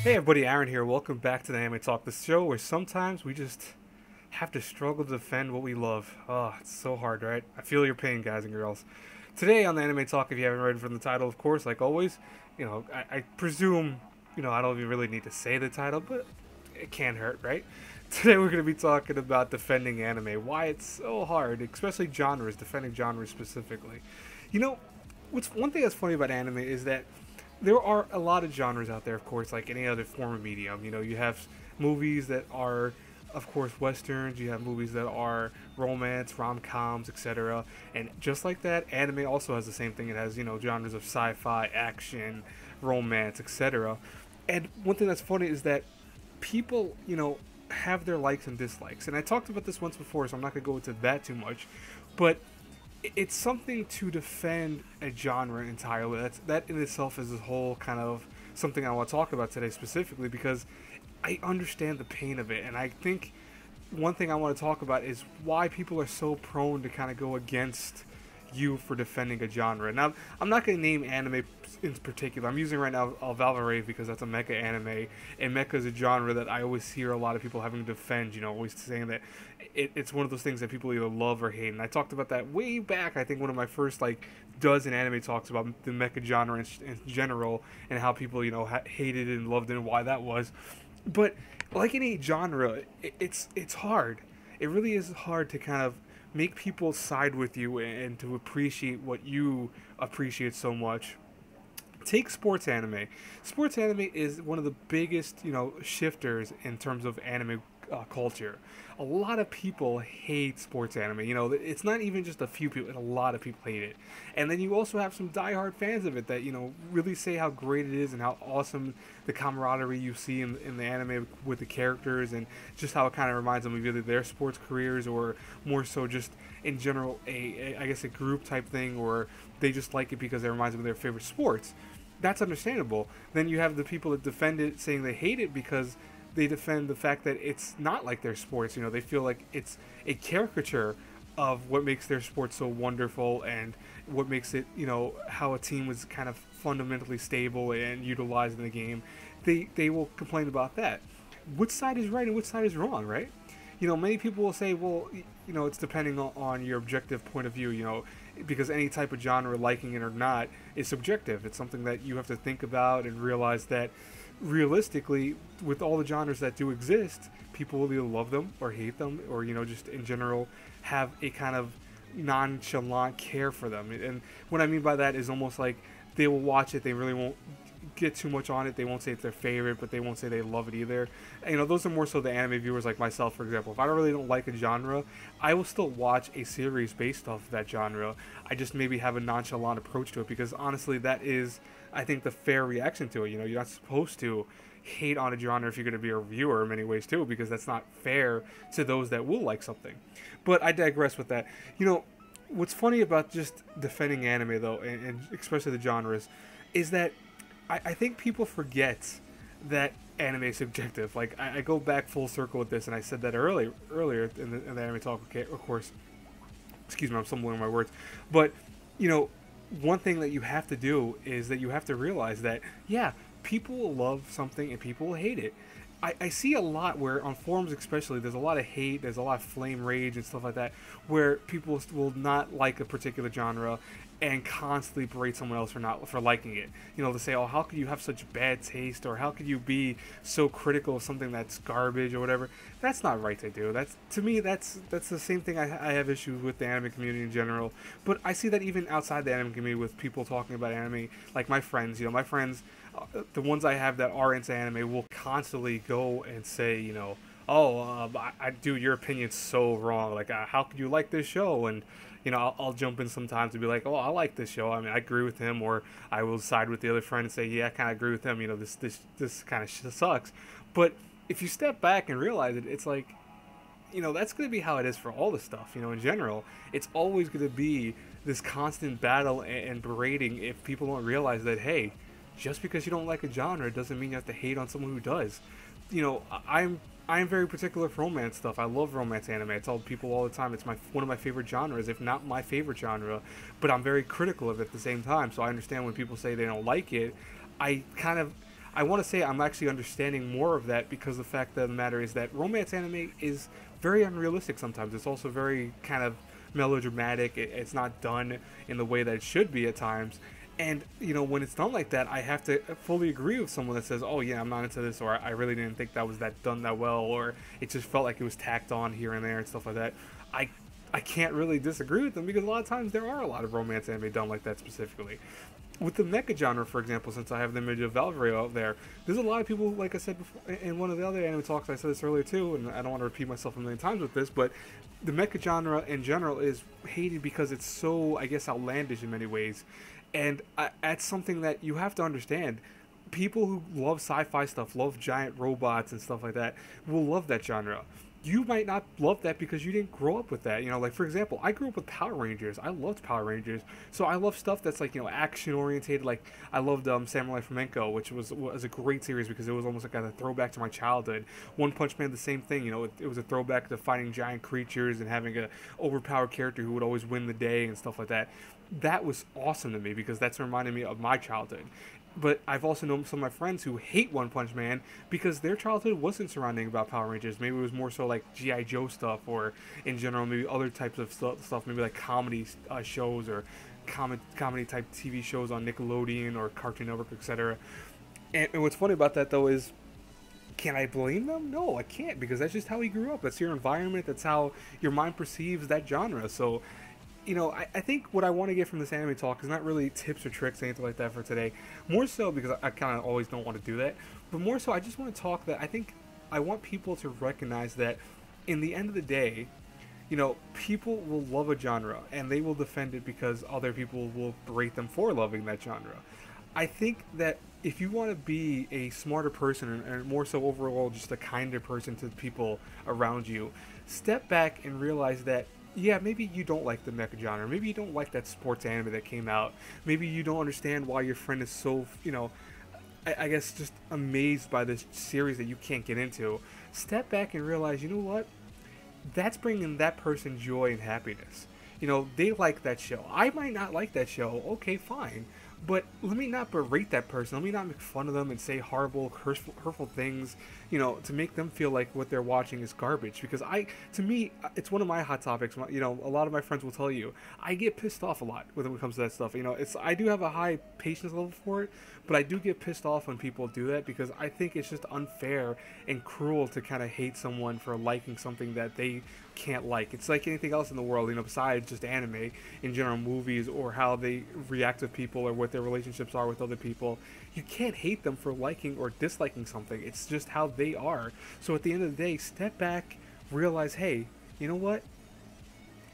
Hey everybody, Aaron here. Welcome back to the Anime Talk, the show where sometimes we just have to struggle to defend what we love. Oh, it's so hard, right? I feel your pain, guys and girls. Today on the Anime Talk, if you haven't read from the title, of course, like always, I presume, I don't even really need to say the title, but it can't hurt, right? Today we're going to be talking about defending anime, why it's so hard, especially genres, defending genres specifically. You know, what's one thing that's funny about anime is that there are a lot of genres out there, of course, like any other form of medium. You have movies that are, of course, westerns. You have movies that are romance, rom-coms, etc. And just like that, anime also has the same thing. It has, genres of sci-fi, action, romance, etc. And one thing that's funny is that people, have their likes and dislikes. And I talked about this once before, so I'm not going to go into that too much. But it's something to defend a genre entirely. That in itself is a whole kind of something I want to talk about today specifically because I understand the pain of it, and I think one thing I want to talk about is why people are so prone to kind of go against you for defending a genre. Now, I'm not going to name anime in particular. I'm using right now Valorant because that's a mecha anime, and mecha is a genre that I always hear a lot of people having to defend. Always saying that it's one of those things that people either love or hate. And I talked about that way back. I think one of my first dozen anime talks about the mecha genre in general and how people hated it and loved it and why that was. But like any genre, it's hard. It really is hard to kind of make people side with you and to appreciate what you appreciate so much. Take sports anime. Sports anime is one of the biggest, shifters in terms of anime culture. A lot of people hate sports anime. It's not even just a few people; a lot of people hate it. And then you also have some diehard fans of it that really say how great it is and how awesome the camaraderie you see in the anime with the characters, and just how it kind of reminds them of either their sports careers or more so just in general I guess a group type thing, or they just like it because it reminds them of their favorite sports. That's understandable. Then you have the people that defend it saying they hate it because they defend the fact that it's not like their sports. They feel like it's a caricature of what makes their sport so wonderful and what makes it, how a team was kind of fundamentally stable and utilized in the game. They will complain about that. Which side is right and which side is wrong, right? Many people will say, well, it's depending on your objective point of view, because any type of genre, liking it or not, is subjective. It's something that you have to think about and realize that realistically, with all the genres that do exist, people will either love them or hate them, or just in general have a kind of nonchalant care for them. And what I mean by that is almost like they will watch it, they really won't get too much on it. They won't say it's their favorite, but they won't say they love it either. And, those are more so the anime viewers like myself, for example. If I really don't like a genre, I will still watch a series based off that genre. I just maybe have a nonchalant approach to it because honestly, that is, I think, the fair reaction to it. You're not supposed to hate on a genre if you're going to be a reviewer in many ways too, because that's not fair to those that will like something. But I digress with that. What's funny about just defending anime though, and especially the genres, is that I think people forget that anime is subjective. Like, I go back full circle with this, and I said that earlier in the anime talk, okay, of course. Excuse me, I'm stumbling my words. But, one thing that you have to do is that you have to realize that, yeah, people will love something and people will hate it. I see a lot where, on forums especially, there's a lot of hate, there's a lot of flame rage and stuff like that, where people will not like a particular genre and constantly berate someone else for liking it. To say, oh, how could you have such bad taste, or how could you be so critical of something that's garbage or whatever. That's not right to do. To me, that's the same thing I have issues with the anime community in general. But I see that even outside the anime community with people talking about anime, like my friends. My friends, the ones I have that are into anime, will constantly go and say, oh, dude, your opinion's so wrong. Like, how could you like this show? And I'll jump in sometimes and be like, oh, I like this show. I mean, I agree with him, or I will side with the other friend and say, yeah, I kind of agree with him. This kind of sucks. But if you step back and realize it, it's like, that's going to be how it is for all the stuff. In general, it's always going to be this constant battle and berating if people don't realize that, hey, just because you don't like a genre doesn't mean you have to hate on someone who does. I'm very particular for romance stuff. I love romance anime. I tell people all the time it's one of my favorite genres, if not my favorite genre. But I'm very critical of it at the same time. So I understand when people say they don't like it. I I want to say I'm actually understanding more of that because the fact of the matter is that romance anime is very unrealistic sometimes. It's also very kind of melodramatic. It's not done in the way that it should be at times. And, you know, when it's done like that, I have to fully agree with someone that says, oh, yeah, I'm not into this, or I really didn't think that was that done that well, or it just felt like it was tacked on here and there and stuff like that. I I can't really disagree with them because a lot of times there are a lot of romance anime done like that specifically. With the mecha genre, for example, since I have the image of Valkyrie out there, there's a lot of people, like I said before, in one of the other anime talks, I said this earlier too, and I don't want to repeat myself a million times with this, but the mecha genre in general is hated because it's so, I guess, outlandish in many ways. And that's something that you have to understand. People who love sci-fi stuff, love giant robots and stuff like that, will love that genre. You might not love that because you didn't grow up with that. You know, like for example, I grew up with Power Rangers. I loved Power Rangers, so I love stuff that's like, you know, action oriented. Like I loved Samurai Flamenco, which was a great series because it was almost like a throwback to my childhood. One Punch Man, the same thing. You know, it was a throwback to fighting giant creatures and having a overpowered character who would always win the day and stuff like that. That was awesome to me because that's reminded me of my childhood. But I've also known some of my friends who hate One Punch Man because their childhood wasn't surrounding about Power Rangers. Maybe it was more so like G.I. Joe stuff, or in general maybe other types of stuff, maybe like comedy shows or comedy type TV shows on Nickelodeon or Cartoon Network, etc. And what's funny about that though is, can I blame them? No, I can't, because that's just how he grew up. That's your environment. That's how your mind perceives that genre. So, you know, I think what I want to get from this anime talk is not really tips or tricks or anything like that for today. More so because I kind of always don't want to do that. But more so, I just want to talk that I think I want people to recognize that in the end of the day, you know, people will love a genre and they will defend it because other people will berate them for loving that genre. I think that if you want to be a smarter person and more so overall just a kinder person to the people around you, step back and realize that yeah, maybe you don't like the mecha genre. Maybe you don't like that sports anime that came out. Maybe you don't understand why your friend is so, you know, I guess just amazed by this series that you can't get into. Step back and realize, you know what? That's bringing that person joy and happiness. You know, they like that show. I might not like that show. Okay, fine. But let me not berate that person. Let me not make fun of them and say horrible, hurtful things, you know, to make them feel like what they're watching is garbage. Because to me, it's one of my hot topics. You know, a lot of my friends will tell you, I get pissed off a lot when it comes to that stuff. You know, I do have a high patience level for it, but I do get pissed off when people do that because I think it's just unfair and cruel to kind of hate someone for liking something that they can't like. It's like anything else in the world, you know, besides just anime, in general, movies, or how they react to people or what their relationships are with other people. You can't hate them for liking or disliking something. It's just how they are. So at the end of the day, step back, realize, hey, you know what?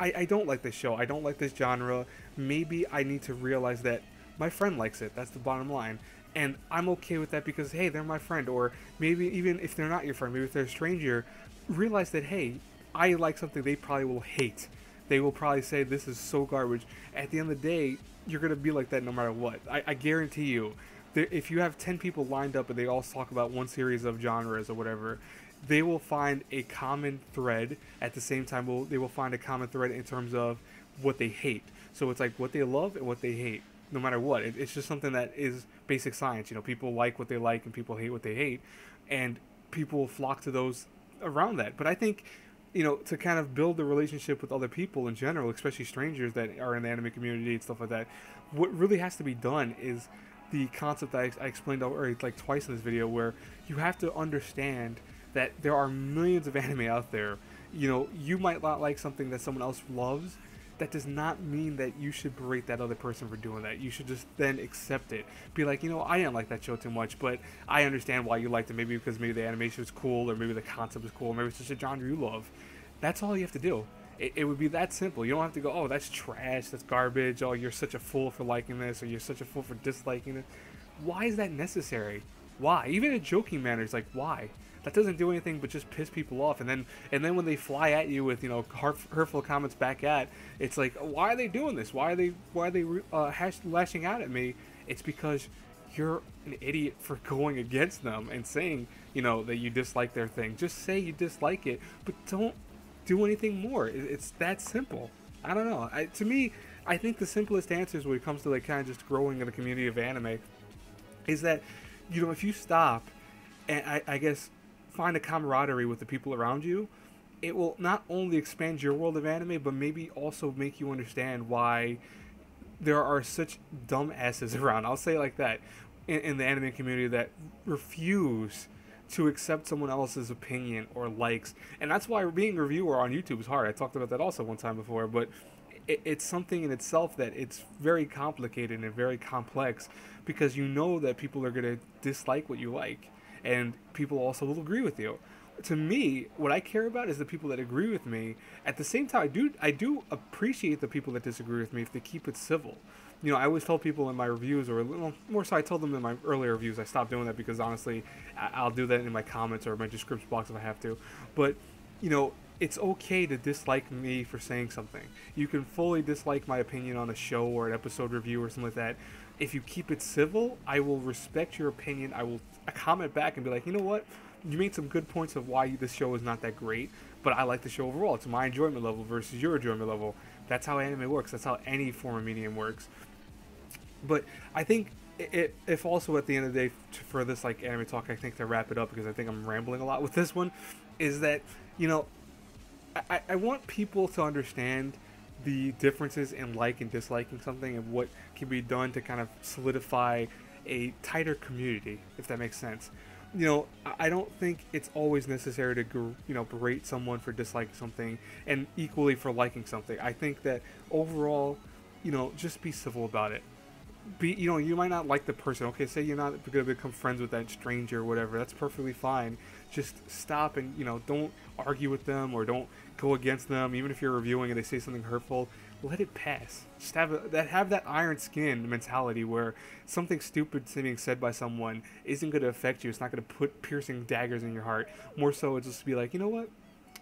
I don't like this show. I don't like this genre. Maybe I need to realize that my friend likes it. That's the bottom line. And I'm okay with that because, hey, they're my friend. Or maybe even if they're not your friend, maybe if they're a stranger, realize that, hey, I like something they probably will hate. They will probably say this is so garbage. At the end of the day, you're going to be like that no matter what. I guarantee you, if you have 10 people lined up and they all talk about one series of genres or whatever, they will find a common thread. At the same time, they will find a common thread in terms of what they hate. So it's like what they love and what they hate, no matter what. It's just something that is basic science. You know, people like what they like and people hate what they hate. And people will flock to those around that. But I think, you know, to kind of build a relationship with other people in general, especially strangers that are in the anime community and stuff like that, what really has to be done is the concept that I explained already like twice in this video, where you have to understand that there are millions of anime out there. You know, you might not like something that someone else loves. That does not mean that you should berate that other person for doing that. You should just then accept it. Be like, you know, I didn't like that show too much, but I understand why you liked it. Maybe because maybe the animation was cool, or maybe the concept was cool, or maybe it's just a genre you love. That's all you have to do. It would be that simple. You don't have to go, oh, that's trash, that's garbage, oh, you're such a fool for liking this, or you're such a fool for disliking it. Why is that necessary? Why? Even in a joking manner, it's like, why? That doesn't do anything but just piss people off. And then when they fly at you with, you know, hurtful comments back at, it's like, why are they doing this? Why are they lashing out at me? It's because you're an idiot for going against them and saying, you know, that you dislike their thing. Just say you dislike it, but don't do anything more. It's that simple. I don't know. To me, I think the simplest answers when it comes to like kind of just growing in the community of anime is that if you stop and I guess find a camaraderie with the people around you, it will not only expand your world of anime, but maybe also make you understand why there are such dumb asses around. I'll say it like that, in the anime community that refuse to accept someone else's opinion or likes, and that's why being a reviewer on YouTube is hard. I talked about that also one time before, but it's something in itself that it's very complicated and very complex because you know that people are going to dislike what you like, and people also will agree with you. To me, what I care about is the people that agree with me. At the same time, I do appreciate the people that disagree with me if they keep it civil. I always tell people in my reviews, or more so, I told them in my earlier reviews. I stopped doing that because honestly, I'll do that in my comments or my description box if I have to. But it's okay to dislike me for saying something. You can fully dislike my opinion on a show or an episode review or something like that. If you keep it civil, I will respect your opinion. I will comment back and be like, you know what? You made some good points of why this show is not that great, but I like the show overall. It's my enjoyment level versus your enjoyment level. That's how anime works. That's how any form of medium works. But I think if also at the end of the day, for this like anime talk, I think to wrap it up, because I think I'm rambling a lot with this one, is that I want people to understand the differences in like and disliking something and what can be done to kind of solidify a tighter community, if that makes sense. I don't think it's always necessary to berate someone for disliking something and equally for liking something. I think that overall, just be civil about it. You might not like the person. Okay, say you're not going to become friends with that stranger or whatever. That's perfectly fine. Just stop and don't argue with them or don't go against them. Even if you're reviewing and they say something hurtful, let it pass. Just have that iron skin mentality where something stupid being said by someone isn't going to affect you. It's not going to put piercing daggers in your heart. More so, it's just be like, you know what?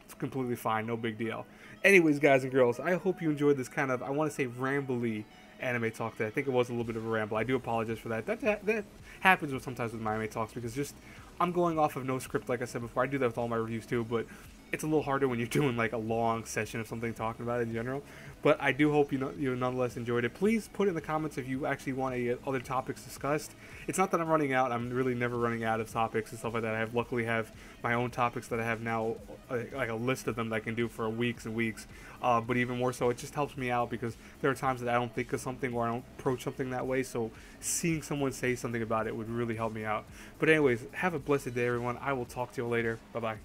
It's completely fine. No big deal. Anyways, guys and girls, I hope you enjoyed this kind of, I want to say, rambly anime talk today. I think it was a little bit of a ramble. I do apologize for that. That happens sometimes with my anime talks because just I'm going off of no script, like I said before. I do that with all my reviews too, but it's a little harder when you're doing like a long session of something talking about it in general. But I do hope you nonetheless enjoyed it. Please put in the comments if you actually want other topics discussed. It's not that I'm running out. I'm really never running out of topics and stuff like that. I luckily have my own topics that I have now, like a list of them that I can do for weeks and weeks. But even more so, it just helps me out because there are times that I don't think of something or I don't approach something that way. So seeing someone say something about it would really help me out. But anyways, have a blessed day, everyone. I will talk to you later. Bye-bye.